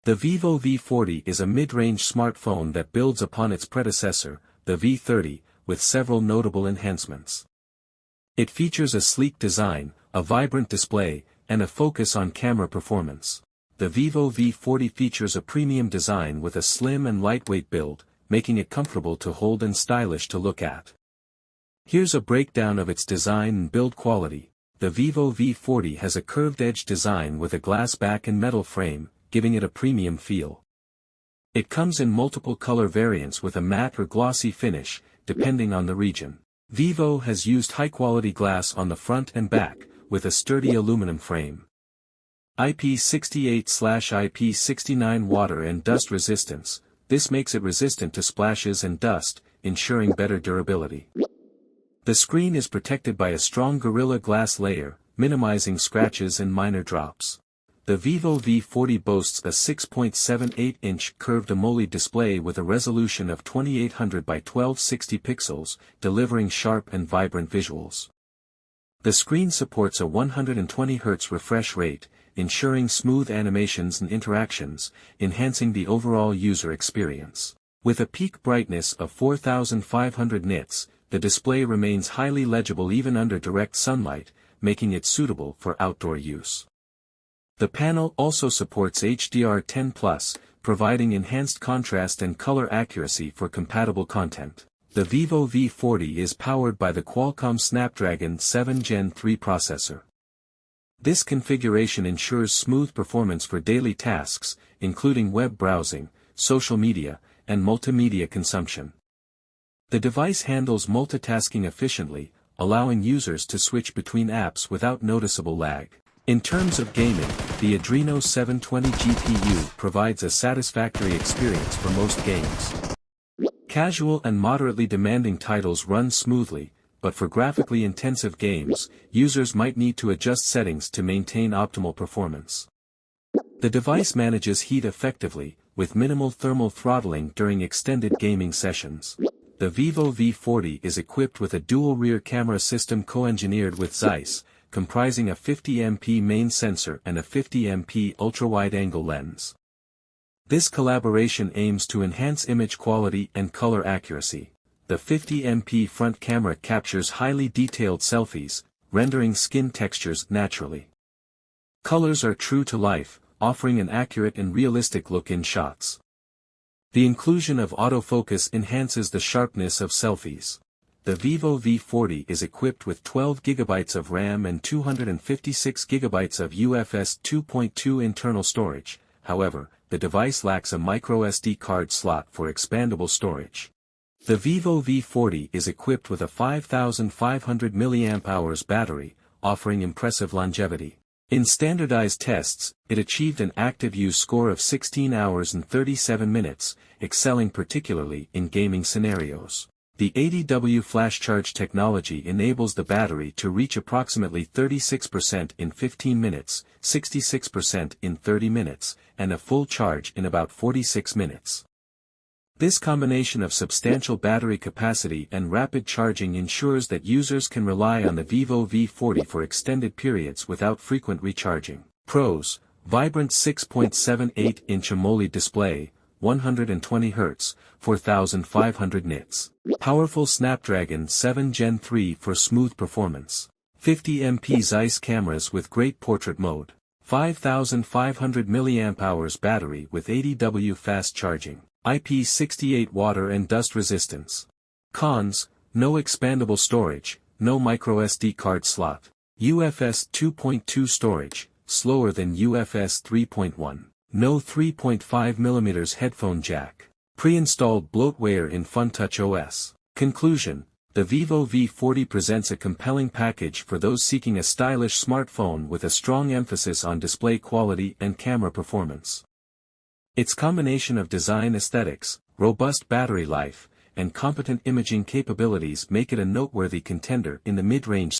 The Vivo V40 is a mid-range smartphone that builds upon its predecessor, the V30, with several notable enhancements. It features a sleek design, a vibrant display, and a focus on camera performance. The Vivo V40 features a premium design with a slim and lightweight build, making it comfortable to hold and stylish to look at. Here's a breakdown of its design and build quality. The Vivo V40 has a curved-edge design with a glass back and metal frame, giving it a premium feel. It comes in multiple color variants with a matte or glossy finish, depending on the region. Vivo has used high-quality glass on the front and back, with a sturdy aluminum frame. IP68/IP69 water and dust resistance. This makes it resistant to splashes and dust, ensuring better durability. The screen is protected by a strong Gorilla Glass layer, minimizing scratches and minor drops. The Vivo V40 boasts a 6.78-inch curved AMOLED display with a resolution of 2800 by 1260 pixels, delivering sharp and vibrant visuals. The screen supports a 120 Hz refresh rate, ensuring smooth animations and interactions, enhancing the overall user experience. With a peak brightness of 4500 nits, the display remains highly legible even under direct sunlight, making it suitable for outdoor use. The panel also supports HDR10+, providing enhanced contrast and color accuracy for compatible content. The Vivo V40 is powered by the Qualcomm Snapdragon 7 Gen 3 processor. This configuration ensures smooth performance for daily tasks, including web browsing, social media, and multimedia consumption. The device handles multitasking efficiently, allowing users to switch between apps without noticeable lag. In terms of gaming, the Adreno 720 GPU provides a satisfactory experience for most games. Casual and moderately demanding titles run smoothly, but for graphically intensive games, users might need to adjust settings to maintain optimal performance. The device manages heat effectively, with minimal thermal throttling during extended gaming sessions. The Vivo V40 is equipped with a dual rear camera system co-engineered with Zeiss, comprising a 50MP main sensor and a 50MP ultra-wide-angle lens. This collaboration aims to enhance image quality and color accuracy. The 50MP front camera captures highly detailed selfies, rendering skin textures naturally. Colors are true to life, offering an accurate and realistic look in shots. The inclusion of autofocus enhances the sharpness of selfies. The Vivo V40 is equipped with 12 GB of RAM and 256 GB of UFS 2.2 internal storage. However, the device lacks a microSD card slot for expandable storage. The Vivo V40 is equipped with a 5500 mAh battery, offering impressive longevity. In standardized tests, it achieved an active use score of 16 hours and 37 minutes, excelling particularly in gaming scenarios. The 80W flash charge technology enables the battery to reach approximately 36% in 15 minutes, 66% in 30 minutes, and a full charge in about 46 minutes. This combination of substantial battery capacity and rapid charging ensures that users can rely on the Vivo V40 for extended periods without frequent recharging. Pros: vibrant 6.78-inch AMOLED display, 120 Hz, 4500 nits. Powerful Snapdragon 7 Gen 3 for smooth performance. 50MP Zeiss cameras with great portrait mode. 5500 mAh battery with 80W fast charging. IP68 water and dust resistance. Cons: no expandable storage, no microSD card slot. UFS 2.2 storage, slower than UFS 3.1. No 3.5mm headphone jack. Pre-installed bloatware in Funtouch OS. Conclusion: the Vivo V40 presents a compelling package for those seeking a stylish smartphone with a strong emphasis on display quality and camera performance. Its combination of design aesthetics, robust battery life, and competent imaging capabilities make it a noteworthy contender in the mid-range